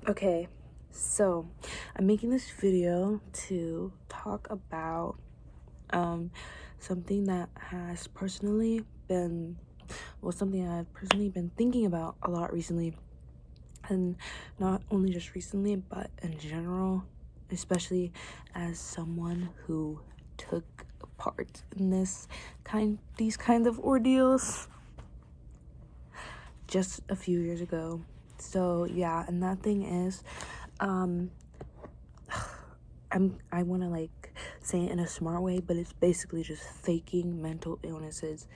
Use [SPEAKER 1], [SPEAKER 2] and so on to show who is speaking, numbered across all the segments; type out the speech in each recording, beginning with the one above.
[SPEAKER 1] Okay, so I'm making this video to talk about something that has personally been something I've personally been thinking about a lot recently, and not only just recently but in general, especially as someone who took part in these kinds of ordeals just a few years ago. So yeah, and that thing is I want to say it in a smart way, but it's basically just faking mental illnesses.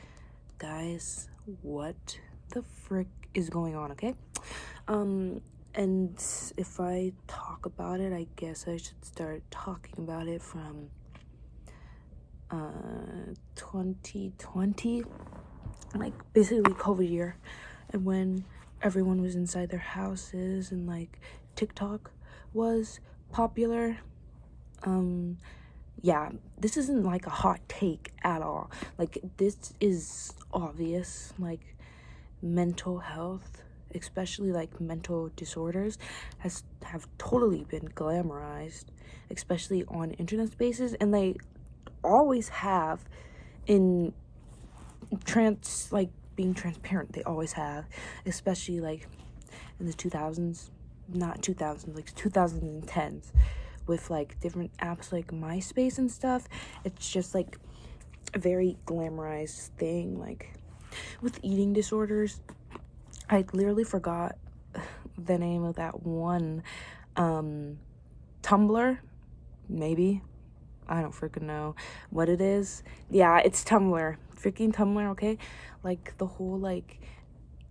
[SPEAKER 1] Guys, what the frick is going on, okay? And if I talk about it, I guess I should start talking about it from 2020, like basically COVID year, and when everyone was inside their houses and TikTok was popular. Yeah, this isn't like a hot take at all. Like, this is obvious. Like, mental health, especially like mental disorders, have totally been glamorized, especially on internet spaces, and they always have in being transparent. They always have, especially like in the 2000s, not 2000s, like 2010s, with like different apps like MySpace and stuff. It's just like a very glamorized thing. Like with eating disorders, I literally forgot the name of that one Tumblr, maybe. I don't freaking know what it is. Yeah, it's Tumblr. Freaking Tumblr, okay? Like the whole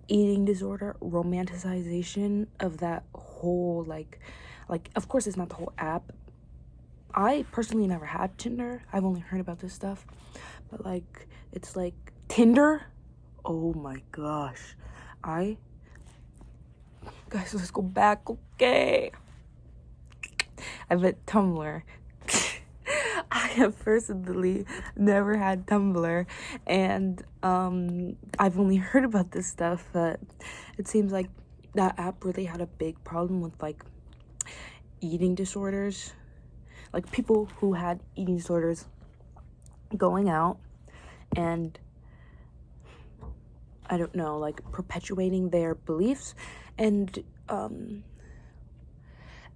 [SPEAKER 1] eating disorder romanticization of that whole like of course it's not the whole app. I personally never had Tinder. I've only heard about this stuff. But it's like Tinder. Oh my gosh. Guys, let's go back, okay? I bet Tumblr. I have personally never had Tumblr, and I've only heard about this stuff, but it seems like that app really had a big problem with eating disorders. Like people who had eating disorders going out and, I don't know, perpetuating their beliefs. And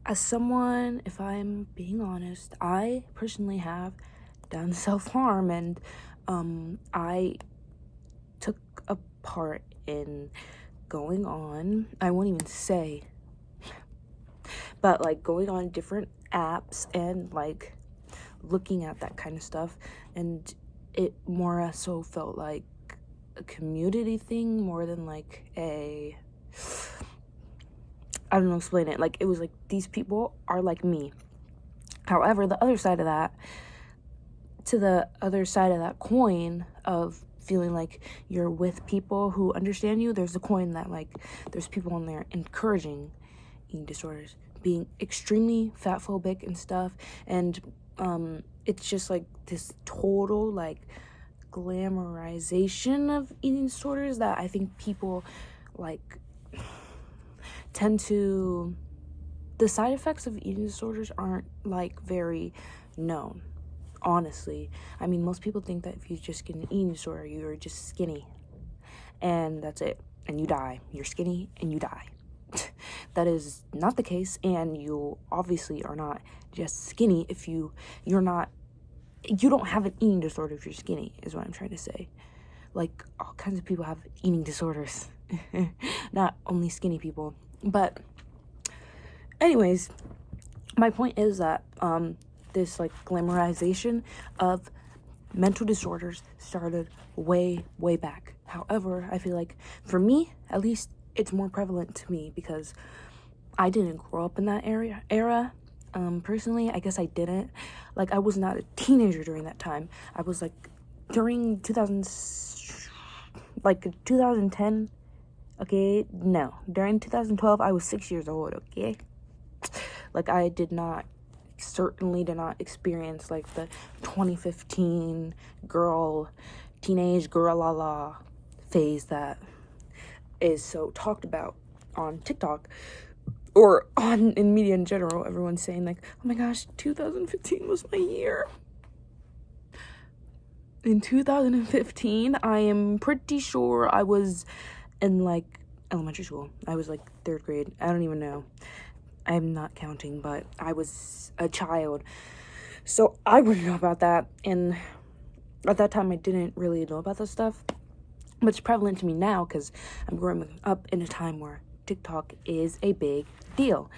[SPEAKER 1] as someone, if I'm being honest, I personally have done self-harm, and I took a part in going on, I won't even say, but going on different apps and looking at that kind of stuff, and it more so felt like a community thing more than I don't know, explain it. It was like these people are like me. However, the other side of that coin of feeling like you're with people who understand you, there's a coin that there's people on there encouraging eating disorders, being extremely fat phobic and stuff, and it's just this total glamorization of eating disorders that I think people tend to, the side effects of eating disorders aren't very known, honestly. I mean, most people think that if you just get an eating disorder, you're just skinny and that's it, and you die. You're skinny and you die. That is not the case, and you obviously are not just skinny if you don't have an eating disorder if you're skinny, is what I'm trying to say. All kinds of people have eating disorders, not only skinny people. But anyways, my point is that this glamorization of mental disorders started way back. However, I feel like for me, at least, it's more prevalent to me because I didn't grow up in that era. Personally, I guess I didn't. I was not a teenager during that time. I was during 2010. Okay, no. During 2012, I was 6 years old, okay? I certainly did not experience the 2015 teenage girl la la phase that is so talked about on TikTok or in media in general, everyone's saying like, oh my gosh, 2015 was my year. In 2015, I am pretty sure I was in like elementary school. I was like 3rd grade. I don't even know. I'm not counting, but I was a child. So I wouldn't know about that. And at that time, I didn't really know about this stuff. But it's prevalent to me now because I'm growing up in a time where TikTok is a big deal.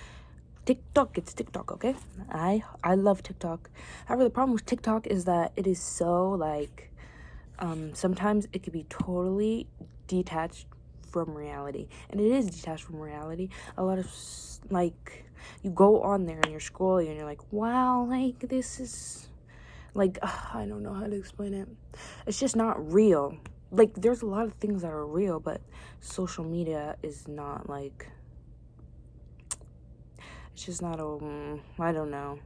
[SPEAKER 1] It's TikTok, okay? I love TikTok. However, the problem with TikTok is that it is so, like, sometimes it could be totally detached from reality. And it is detached from reality. A lot of, like, you go on there and you're scrolling and you're like, wow, like, this is, like, I don't know how to explain it. It's just not real. Like, there's a lot of things that are real, but social media is not, like, it's just not, I don't know.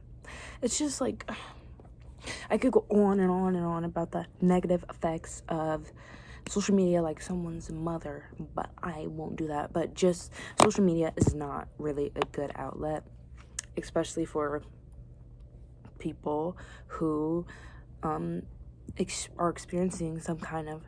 [SPEAKER 1] It's just, like, I could go on and on and on about the negative effects of social media, like someone's mother, but I won't do that. But just, social media is not really a good outlet, especially for people who, are experiencing some kind of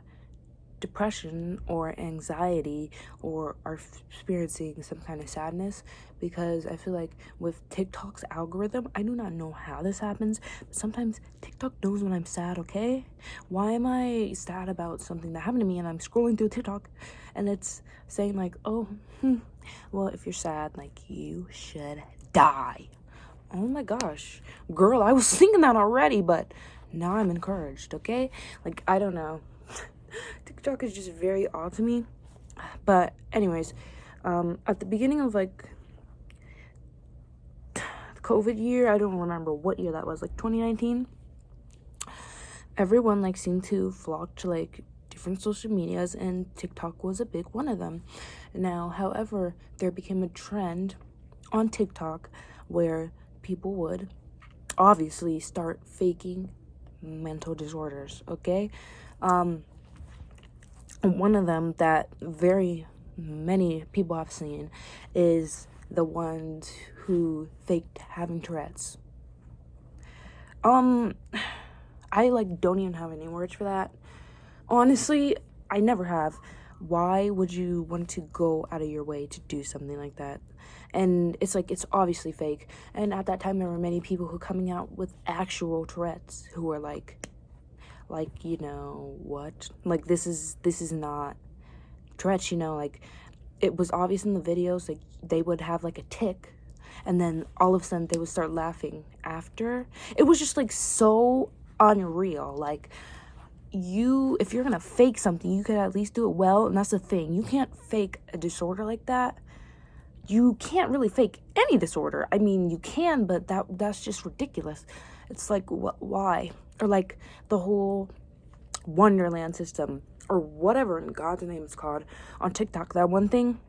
[SPEAKER 1] depression or anxiety, or are experiencing some kind of sadness, because I feel like with TikTok's algorithm, I do not know how this happens, but sometimes TikTok knows when I'm sad, okay? Why am I sad about something that happened to me and I'm scrolling through TikTok and it's saying like, oh, well, if you're sad, like, you should die. Oh my gosh, girl, I was thinking that already, but now I'm encouraged, okay? Like, I don't know. TikTok is just very odd to me. But anyways, at the beginning of like the COVID year, I don't remember what year that was, like 2019, everyone like seemed to flock to like different social medias, and TikTok was a big one of them. Now, however, there became a trend on TikTok where people would obviously start faking mental disorders, okay? One of them that very many people have seen is the ones who faked having Tourette's. I like don't even have any words for that. Honestly, I never have. Why would you want to go out of your way to do something like that? And it's like, it's obviously fake. And at that time, there were many people who coming out with actual Tourette's who were like, you know what? Like, this is not Tourette's, you know, like, it was obvious in the videos, like, they would have, like, a tick, and then all of a sudden they would start laughing after. It was just, like, so unreal. Like, if you're gonna fake something, you could at least do it well, and that's the thing. You can't fake a disorder like that. You can't really fake any disorder. I mean, you can, but that's just ridiculous. It's like, why? Or like the whole Wonderland system, or whatever in God's name it's called, on TikTok. That one thing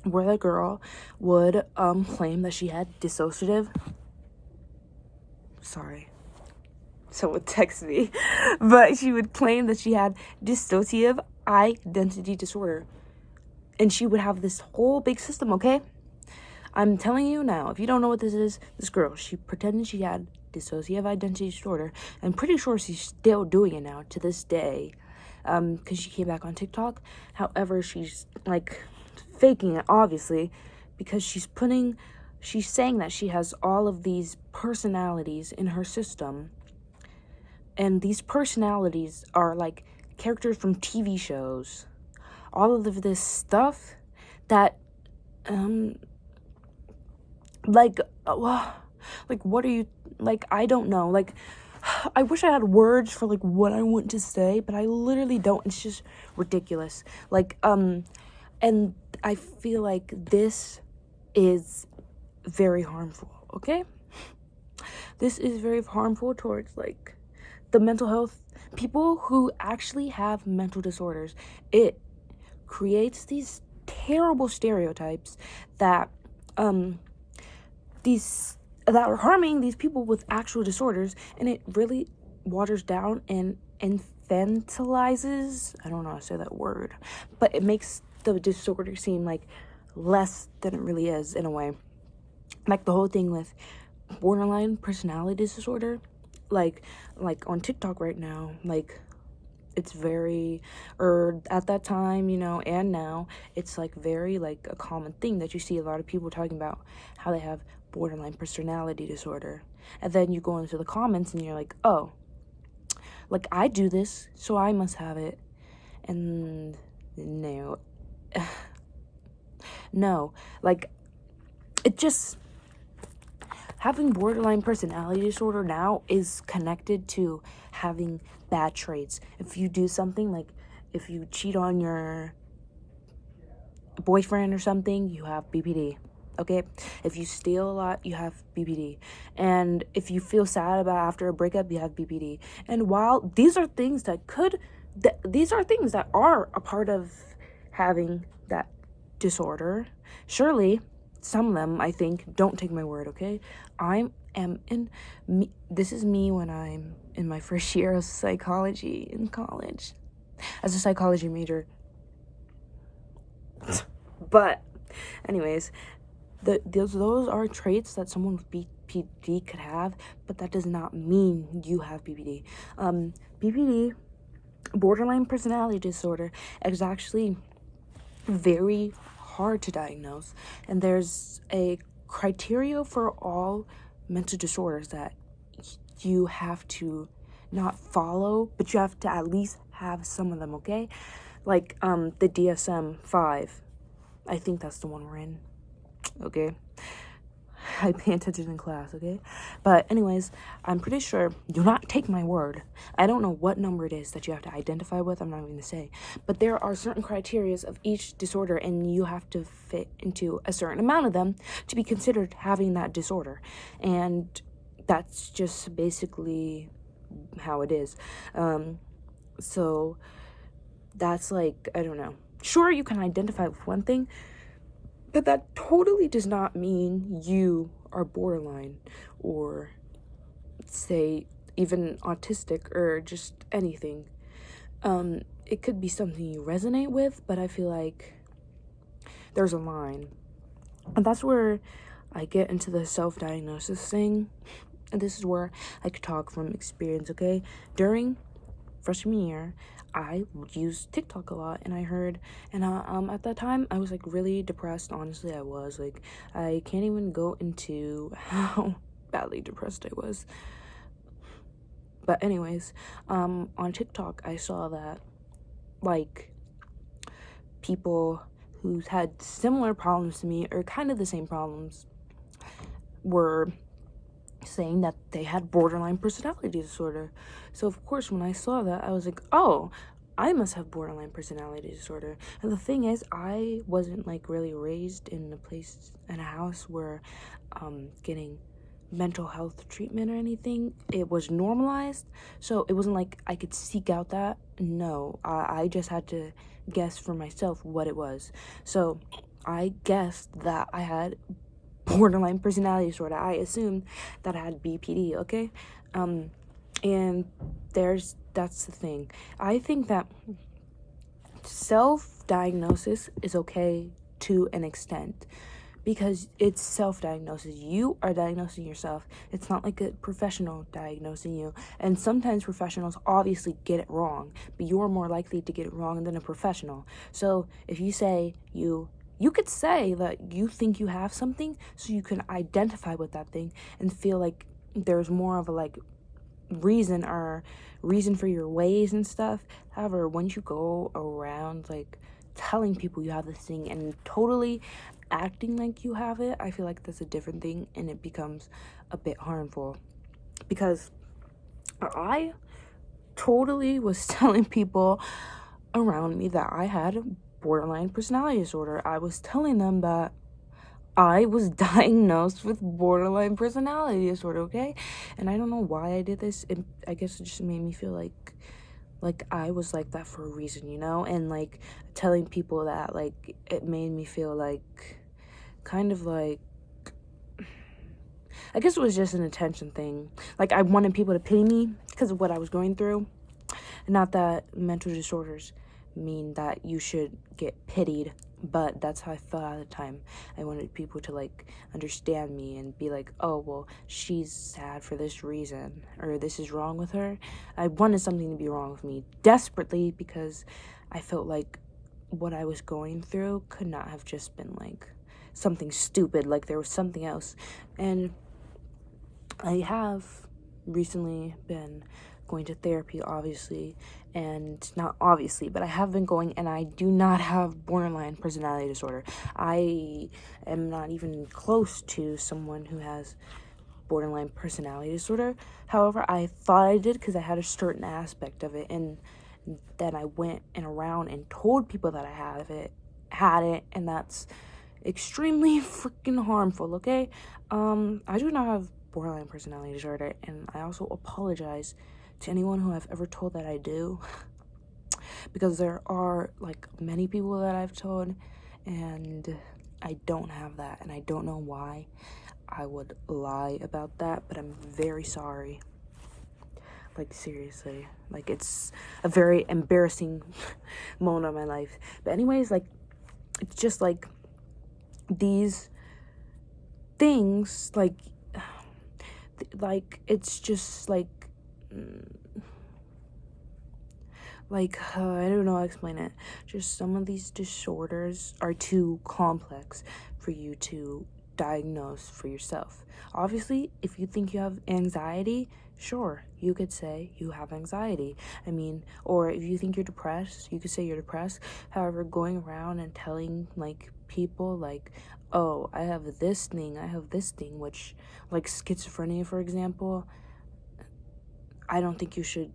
[SPEAKER 1] where the girl would claim that she had dissociative. Sorry, someone texted me, but she would claim that she had dissociative identity disorder, and she would have this whole big system. Okay, I'm telling you now, if you don't know what this is, this girl, she pretended she had dissociative identity disorder. I'm pretty sure she's still doing it now to this day, because she came back on TikTok. However, she's like faking it, obviously, because she's saying that she has all of these personalities in her system, and these personalities are like characters from TV shows. All of this stuff that like what are you, like, I don't know, like, I wish I had words for like what I want to say, but I literally don't. It's just ridiculous. Like, and I feel like this is very harmful, okay? This is very harmful towards like the mental health people who actually have mental disorders. It creates these terrible stereotypes that are harming these people with actual disorders, and it really waters down and infantilizes, I don't know how to say that word, but it makes the disorder seem like less than it really is in a way. Like the whole thing with borderline personality disorder, like on TikTok right now, like it's very, or at that time, you know, and now it's like very like a common thing that you see a lot of people talking about how they have borderline personality disorder. And then you go into the comments and you're like, oh, like I do this, so I must have it. And no, no, like it just, having borderline personality disorder now is connected to having bad traits. If you do something like, if you cheat on your boyfriend or something, you have BPD. Okay? If you steal a lot, you have BPD. And if you feel sad about after a breakup, you have BPD. And while these are things that these are things that are a part of having that disorder, surely some of them, I think, don't take my word, okay? This is me when I'm in my first year of psychology in college as a psychology major. But anyways, those are traits that someone with BPD could have, but that does not mean you have BPD. BPD, borderline personality disorder, is actually very hard to diagnose, and there's a criteria for all mental disorders that you have to not follow, but you have to at least have some of them, okay? Like the DSM-5, I think that's the one we're in, okay? I pay attention in class, okay? But anyways, I'm pretty sure, do not take my word. I don't know what number it is that you have to identify with, I'm not even gonna say. But there are certain criteria of each disorder, and you have to fit into a certain amount of them to be considered having that disorder. And that's just basically how it is. So that's like, I don't know. Sure, you can identify with one thing, but that totally does not mean you are borderline or, say, even autistic or just anything. It could be something you resonate with, but I feel like there's a line. And that's where I get into the self-diagnosis thing. And this is where I could talk from experience, okay? During freshman year, I used TikTok a lot, and I heard, and at that time, I was like really depressed. Honestly, I was like, I can't even go into how badly depressed I was. But anyways, on TikTok, I saw that like people who had similar problems to me, or kind of the same problems, were saying that they had borderline personality disorder. So of course, when I saw that, I was like, oh, I must have borderline personality disorder. And the thing is, I wasn't like really raised in a house where getting mental health treatment or anything. It was normalized, so it wasn't like I could seek out that. No, I just had to guess for myself what it was. So I guessed that I had borderline personality disorder. I assumed that I had BPD, okay? And that's the thing. I think that self-diagnosis is okay to an extent, because it's self-diagnosis. You are diagnosing yourself. It's not like a professional diagnosing you. And sometimes professionals obviously get it wrong, but you're more likely to get it wrong than a professional. So if you say you could say that you think you have something, so you can identify with that thing and feel like there's more of a like reason for your ways and stuff. However, once you go around like telling people you have this thing and totally acting like you have it, I feel like that's a different thing, and it becomes a bit harmful. Because I totally was telling people around me that I had borderline personality disorder. I was telling them that I was diagnosed with borderline personality disorder, okay? And I don't know why I did this. I guess it just made me feel like I was like that for a reason, you know? And like telling people that, like, it made me feel like kind of like, I guess it was just an attention thing. Like, I wanted people to pity me because of what I was going through. Not that mental disorders mean that you should get pitied But that's how I felt at the time. I wanted people to, like, understand me and be like, oh, well, she's sad for this reason, or this is wrong with her. I wanted something to be wrong with me desperately, because I felt like what I was going through could not have just been, like, something stupid. Like, there was something else. And I have recently been going to therapy, obviously, and not obviously, but I have been going, and I do not have borderline personality disorder. I am not even close to someone who has borderline personality disorder. However, I thought I did because I had a certain aspect of it, and then I went and around and told people that I had it, and that's extremely freaking harmful, okay? I do not have borderline personality disorder, and I also apologize to anyone who I've ever told that I do, because there are, like, many people that I've told, and I don't have that, and I don't know why I would lie about that, but I'm very sorry. Like, seriously. Like, it's a very embarrassing moment of my life. But anyways, like, it's just, like, these things, like, it's just, like, I don't know how to explain it. Just some of these disorders are too complex for you to diagnose for yourself. Obviously, if you think you have anxiety, sure, you could say you have anxiety. I mean, or if you think you're depressed, you could say you're depressed. However, going around and telling, like, people, like, oh, I have this thing, which, like, schizophrenia, for example, I don't think you should,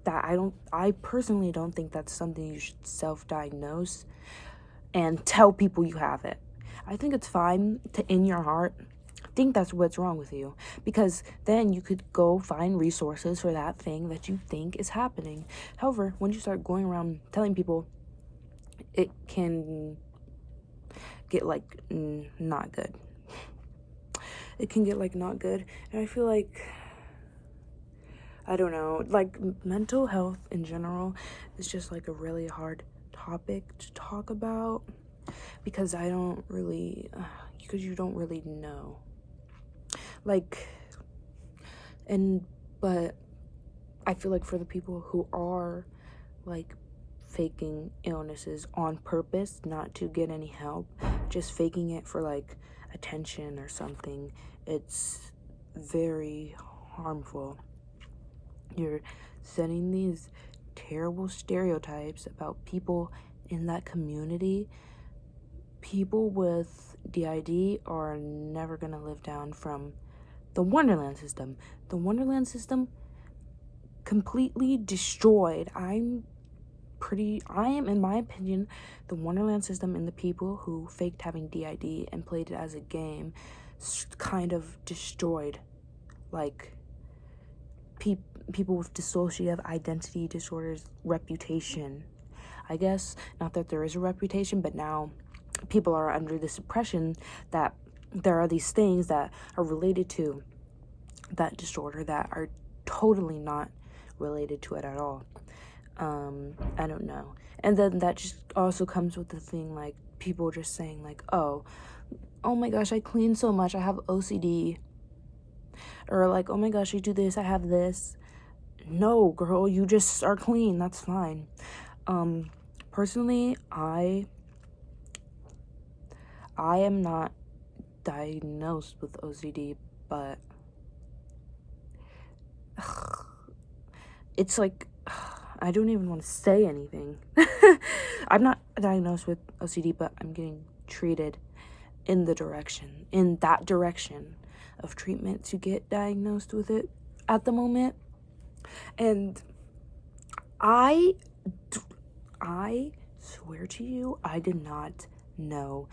[SPEAKER 1] I personally don't think that's something you should self-diagnose and tell people you have it. I think it's fine to, in your heart, think that's what's wrong with you, because then you could go find resources for that thing that you think is happening. However, when you start going around telling people, it can get, like, not good. It can get, like, not good. And I feel like, I don't know, like, mental health in general is just, like, a really hard topic to talk about, because because you don't really know. Like, but I feel like for the people who are, like, faking illnesses on purpose, not to get any help, just faking it for, like, attention or something, it's very harmful. You're setting these terrible stereotypes about people in that community. People with DID are never going to live down from the Wonderland system. The Wonderland system completely destroyed. I am, in my opinion, the Wonderland system and the people who faked having DID and played it as a game kind of destroyed, like, people with dissociative identity disorders reputation. I guess, not that there is a reputation, but now people are under this impression that there are these things that are related to that disorder that are totally not related to it at all. I don't know. And then that just also comes with the thing, like, people just saying, like, oh my gosh, I clean so much, I have OCD. Or, like, oh my gosh, I do this, I have this. No, girl, you just are clean, that's fine. Personally, I am not diagnosed with OCD, but it's like, I don't even want to say anything. I'm not diagnosed with OCD, but I'm getting treated in that direction of treatment to get diagnosed with it at the moment. And I swear to you, I did not know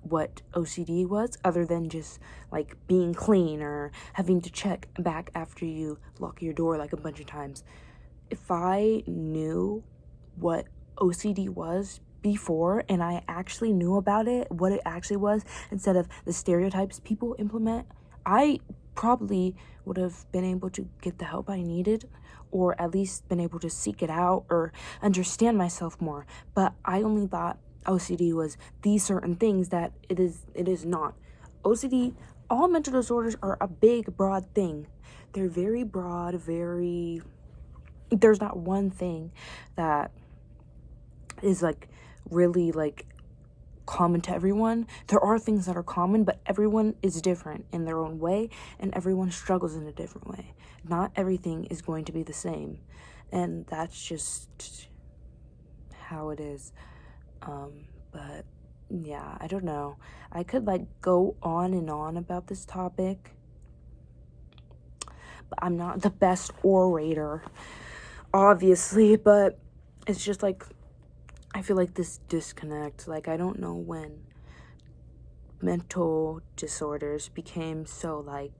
[SPEAKER 1] what OCD was, other than just, like, being clean or having to check back after you lock your door, like, a bunch of times. If I knew what OCD was before, and I actually knew about it, what it actually was, instead of the stereotypes people implement, I probably would have been able to get the help I needed, or at least been able to seek it out or understand myself more. But I only thought OCD was these certain things that it is not. OCD, all mental disorders are a big, broad thing. They're very broad, there's not one thing that is like really like common to everyone. There are things that are common, but everyone is different in their own way, and everyone struggles in a different way. Not everything is going to be the same, and that's just how it is. But yeah, I don't know. I could like go on and on about this topic, but I'm not the best orator, obviously, but it's just like I feel like this disconnect. Like, I don't know when mental disorders became so like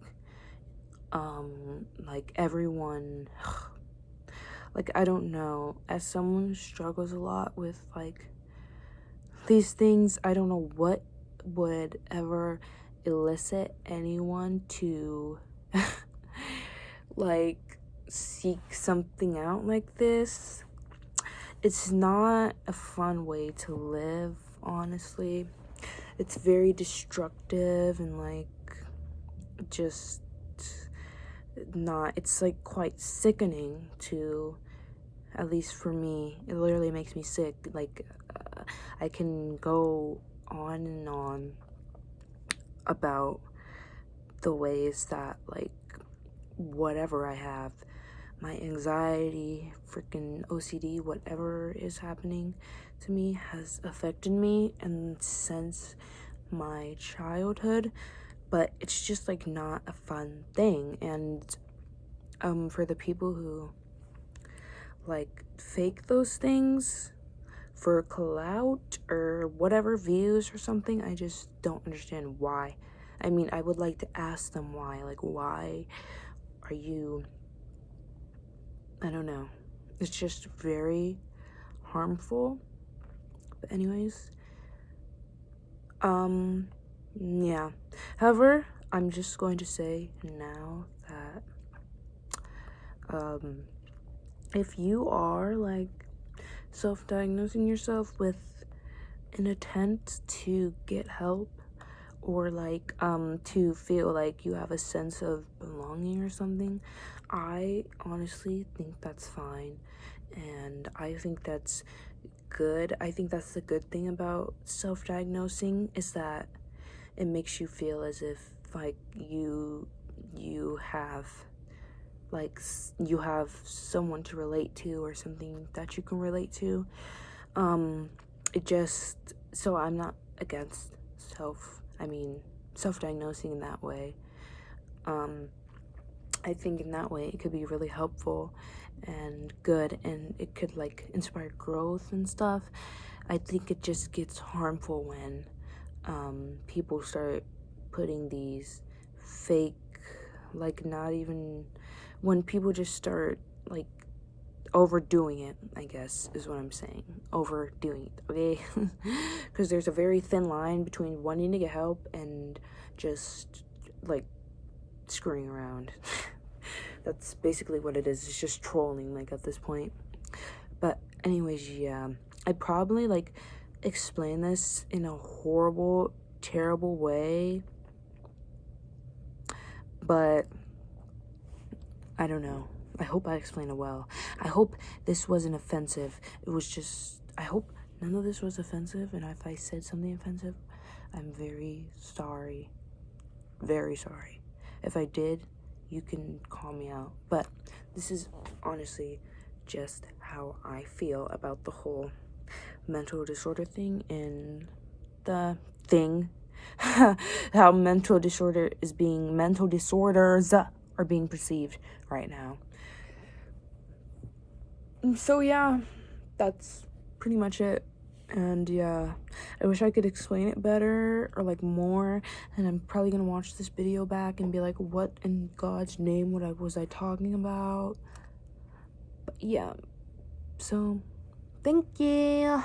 [SPEAKER 1] everyone, like, I don't know, as someone who struggles a lot with like these things, I don't know what would ever elicit anyone to like seek something out like this. It's not a fun way to live, honestly. It's very destructive and like just not, it's like quite sickening to, at least for me. It literally makes me sick. Like I can go on and on about the ways that like whatever I have, my anxiety, freaking OCD, whatever is happening to me has affected me and since my childhood, but it's just like not a fun thing. And for the people who like fake those things for clout or whatever, views or something, I just don't understand why. I mean, I would like to ask them why. Like, why are you, I don't know, it's just very harmful. But anyways, yeah. However, I'm just going to say now that if you are like self-diagnosing yourself with an attempt to get help or like to feel like you have a sense of belonging or something, I honestly think that's fine, and I think that's good. I think that's the good thing about self-diagnosing, is that it makes you feel as if like you have like you have someone to relate to or something that you can relate to. It just, so I'm not against self-diagnosing in that way. I think in that way it could be really helpful and good, and it could like inspire growth and stuff. I think it just gets harmful when people start putting these fake, like, not even, when people just start like overdoing it, I guess is what I'm saying. Overdoing it, okay? Because there's a very thin line between wanting to get help and just like screwing around. That's basically what it is. It's just trolling, like, at this point. But anyways, yeah, I probably like explain this in a horrible, terrible way, but I don't know. I hope I explained it well. I hope this wasn't offensive. It was just, I hope none of this was offensive, and if I said something offensive, I'm very sorry. Very sorry. If I did, you can call me out. But this is honestly just how I feel about the whole mental disorder thing, and the thing how mental disorders are being perceived right now. So yeah, that's pretty much it. And yeah, I wish I could explain it better or like more, and I'm probably gonna watch this video back and be like, what in God's name was I talking about? But yeah, so thank you.